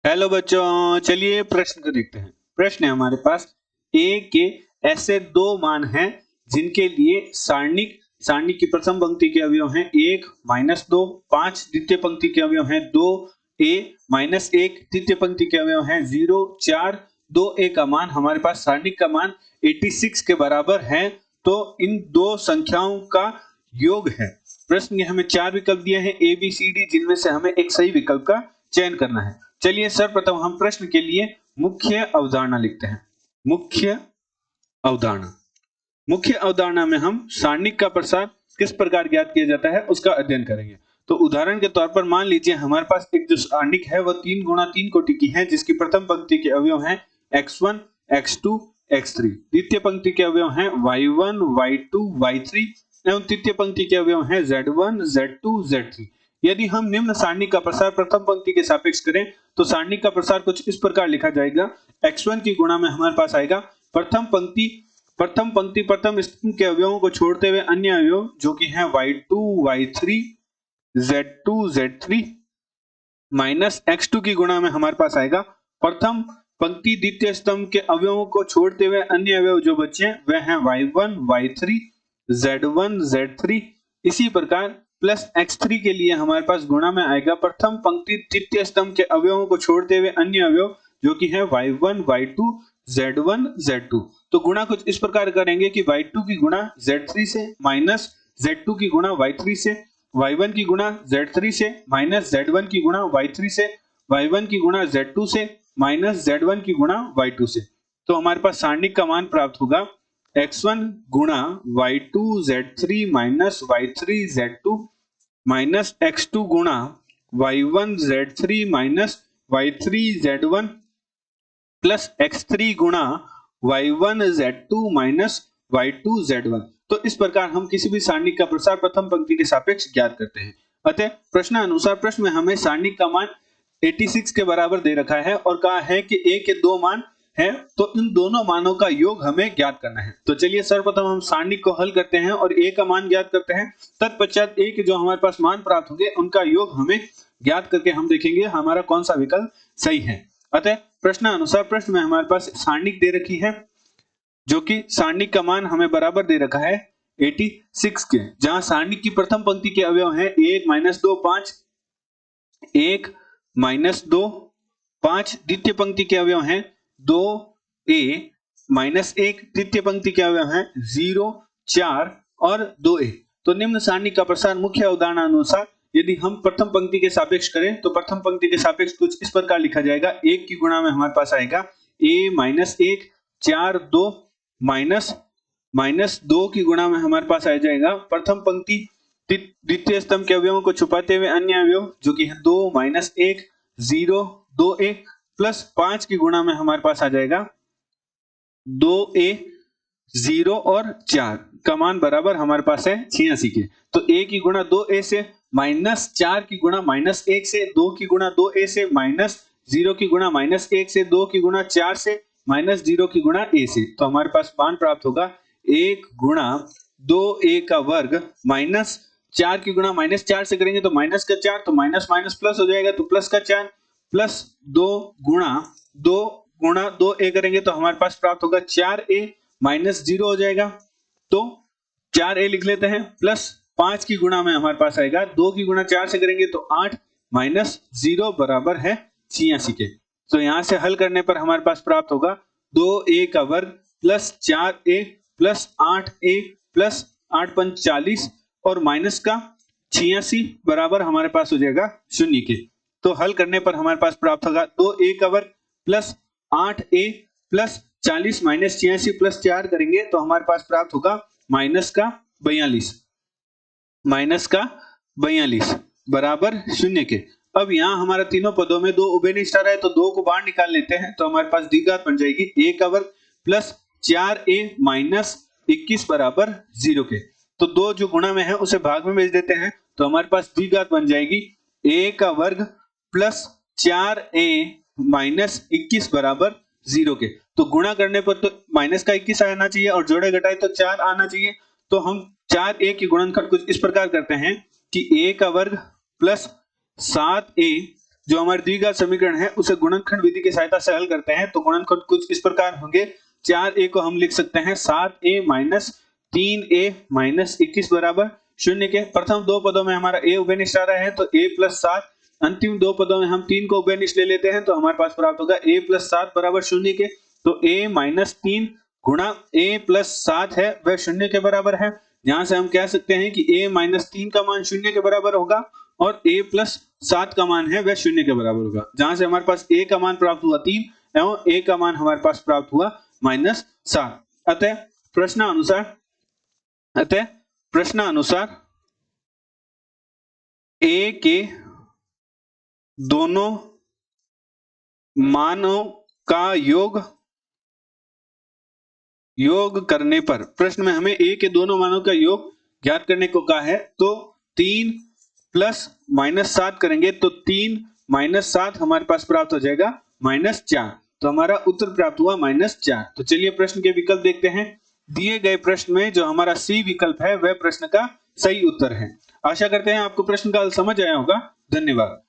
Hello बच्चों, चलिए प्रश्न को देखते हैं। प्रश्न है हमारे पास, ए के ऐसे दो मान हैं जिनके लिए सारणी की प्रथम पंक्ति के अवयव हैं 1 माइनस 2, 5 द्वितीय पंक्ति के अवयव हैं 2 ए माइनस 1, तृतीय पंक्ति के अवयव हैं 0 4 2 ए का मान हमारे पास सारणी का मान 86 के बराबर है। तो इन दो संख्याओं का योग है। प्रश्न में हमें चार विकल्प दिए हैं ए बी सी डी, जिनमें से हमें एक सही विकल्प का चयन करना है। चलिए सर्वप्रथम हम प्रश्न के लिए मुख्य अवधारणा लिखते हैं। मुख्य अवधारणा में हम सारणिक का प्रसार किस प्रकार ज्ञात किया जाता है उसका अध्ययन करेंगे। तो उदाहरण के तौर पर मान लीजिए हमारे पास एक जो सारणिक है वह 3 गुणा 3 कोटि की है, जिसकी प्रथम पंक्ति के अवयव हैं x1 x2 x3, द्वितीय पंक्ति के अवयव हैं y1 y2 y3 एवं तृतीय पंक्ति के अवयव हैं z1 z2 z3। यदि हम निम्न सारणी का प्रसार प्रथम पंक्ति के सापेक्ष करें तो सारणी का प्रसार कुछ इस प्रकार लिखा जाएगा। x1 की गुणा में हमारे पास आएगा प्रथम पंक्ति प्रथम स्तंभ के अवयवों को छोड़ते हुए अन्य अवयव जो कि हैं y2 y3 z2 z3 minus x2 की गुणा में हमारे पास आएगा प्रथम पंक्ति द्वितीय स्तंभ के अवयवों को छोड़ते हुए अन्य अवयव जो बचे वह हैं y1 y3 z1 z3। इसी प्रकार प्लस x3 के लिए हमारे पास गुणा में आएगा प्रथम पंक्ति तृतीय स्तंभ के अवयवों को छोड़ते हुए अन्य अवयव जो कि है y1 y2 z1 z2। तो गुणा कुछ इस प्रकार करेंगे कि y2 की गुणा z3 से माइनस z2 की गुणा y3 से, y1 की गुणा z3 से माइनस z1 की गुणा y3 से, y1 की गुणा z2 से माइनस z1 की गुणा y2 से। तो हमारे पास सारणिक का मान प्राप्त होगा x1 गुणा y2 z3 minus y3 z2 minus x2 गुणा y1 z3 minus y3 z1 plus x3 गुणा y1 z2 minus y2 z1। तो इस प्रकार हम किसी भी सारणी का प्रसार प्रथम पंक्ति के सापेक्ष ज्ञात करते हैं। अतः प्रश्न अनुसार प्रश्न में हमें सारणी का मान 86 के बराबर दे रखा है और कहा है कि a के दो मान है, तो इन दोनों मानों का योग हमें ज्ञात करना है। तो चलिए सर्वप्रथम हम सारणी को हल करते हैं और a का मान ज्ञात करते हैं। तत्पश्चात a के जो हमारे पास मान प्राप्त होंगे उनका योग हमें ज्ञात करके हम देखेंगे हमारा कौन सा विकल्प सही है। अतः प्रश्न अनुसार प्रश्न में हमारे पास सारणी दे रखी है जो कि सारणी का मान हमें बराबर दे रखा है 86 के, जहां सारणी की प्रथम पंक्ति के अवयव हैं 1 माइनस 2 5, 1 माइनस 2 5, द्वितीय पंक्ति के अवयव हैं 2 ए माइनस 1, तृतीय पंक्ति के अवयव हैं 0 4 और 2 ए। तो निम्न सारणी का प्रसार मुख्य अवधारणा अनुसार यदि हम प्रथम पंक्ति के सापेक्ष करें तो प्रथम पंक्ति के सापेक्ष कुछ इस प्रकार लिखा जाएगा। 1 की गुणा में हमारे पास आएगा a माइनस 1 4 2 माइनस 2 की गुणा में हमारे पास आ जाएगा प्रथम पंक्ति द्वितीय स्तंभ के अवयवों को छुपाते हुए अन्य अवयव जो कि है 2 माइनस 1 0 2a प्लस 5 की गुणा में हमारे पास आ जाएगा 2a 0 और 4 का मान बराबर हमारे पास है 86 के। तो a की गुणा 2a से माइनस 4 की गुणा माइनस 1 से, 2 की गुणा 2a से माइनस 0 की गुणा माइनस 1 से, 2 की गुणा 4 से माइनस 0 की गुणा a से। तो हमारे पास मान प्राप्त होगा 1 गुणा 2a का वर्ग माइनस 4 की गुणा माइनस 4 से करेंगे तो माइनस का 4, तो माइनस माइनस प्लस हो जाएगा तो प्लस का 4 प्लस 2 गुणा 2a करेंगे तो हमारे पास प्राप्त होगा 4a माइनस 0 हो जाएगा। तो 4a लिख लेते हैं प्लस 5 की गुणा में हमारे पास आएगा 2 की गुणा 4 से करेंगे तो 8 माइनस 0 बराबर है 86 के। तो यहां से हल करने पर हमारे पास प्राप्त होगा 2a का वर्ग plus 4a plus 8a plus 8 पंच 40 और माइनस का 86 बराबर हमारे पास हो जाएगा 0 के। तो हल करने पर हमारे पास प्राप्त होगा 2a का वर्ग plus 8a plus 40 minus 86 plus 4 करेंगे तो हमारे पास प्राप्त होगा माइनस का 42 बराबर 0 के। अब यहाँ हमारा तीनों पदों में 2 उभयनिष्ठ स्टार है तो 2 को बाहर निकाल लेते हैं तो हमारे पास द्विघात बन जाएगी a का वर्ग प्लस 4a माइनस 21 बराबर 0 के। तो 2 जो गुणा में है उसे भाग में भेज देते हैं तो हमारे पास द्विघात बन जाएगी a का वर्ग प्लस 4a माइनस 21 बराबर 0 के। तो गुणा करने पर तो माइनस का 21 आना चाहिए और जोड़े घटाए तो 4 आना चाहिए। तो हम 4a की गुणनखंड कुछ इस प्रकार करते हैं कि a का वर्ग प्लस 7a जो हमारे द्विघात समीकरण है उसे गुणनखंड विधि की सहायता से हल करते हैं तो गुणनखंड कुछ इस प्रकार होंगे। 4a को हम लिख सकते हैं 7a माइनस 3a माइनस 21 बराबर 0 के। प्रथम दो पदों में हमारा a उभयनिष्ठ आ रहा है तो a प्लस 7, अंतिम दो पदों में हम 3 को उभयनिष्ठ ले लेते हैं तो हमारे पास प्राप्त होगा a प्लस 7 बराबर 0 के। तो a माइनस 3 गुणा a प्लस 7 है वह 0 के बराबर है। यहां से हम कह सकते हैं कि a माइनस 3 का मान 0 के बराबर होगा और a प्लस 7 का मान है वह 0 के बराबर होगा। जहां से हमारे पास a का मान प्राप्त हुआ 3 एवं a का मान हमारे पास प्राप्त हुआ माइनस 7। अतः प्रश्नानुसार a के दोनों मानों का योग करने पर, प्रश्न में हमें a के दोनों मानों का योग ज्ञात करने को कहा है तो 3 प्लस माइनस 7 करेंगे तो 3 माइनस 7 हमारे पास प्राप्त हो जाएगा माइनस 4। तो हमारा उत्तर प्राप्त हुआ माइनस 4। तो चलिए प्रश्न के विकल्प देखते हैं। दिए गए प्रश्न में जो हमारा सी विकल्प है वह प्रश्न का सही उत्तर है। आशा करते हैं आपको प्रश्न का हल समझ आया होगा। धन्यवाद।